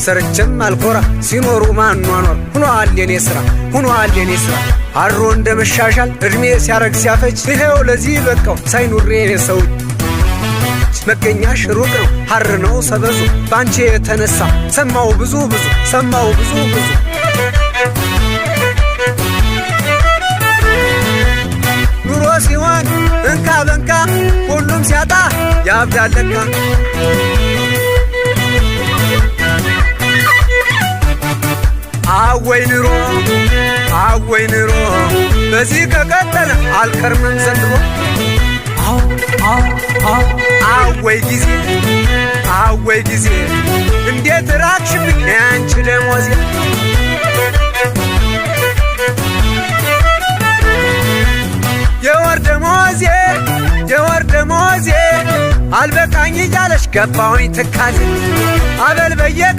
ሰርቼም አልኮራ ሲኖሩ ማኗኗር ሁኗል የኔ ስራ ሁኗል የኔ ስራ አሮ እንደመሻሻል እድሜ ሲያረግ ሲያፈጅ ይሄው ለዚህ በቃው ሳይኑሬ ሰው መገኛሽ ሩቅ ነው ሐር ነው ሰበዙ ባንቺ የተነሳ ሰማው ብዙ ብዙ ሰማው ብዙ ብዙ ኑሮ ሲሆን እንካ በንካ ሁሉም ሲያጣ ያብዳለካ አወይ ኑሮ በዚህ ከቀጠለ አልከርምም ዘንድሮ አወይ ጊዜ እንዴት ራቅሽብኝ ያንቺ ደሞዜ የወር ደሞዜ አልበቃኝ እያለሽ ገባሁኝ ትካዜ አበል በየቀ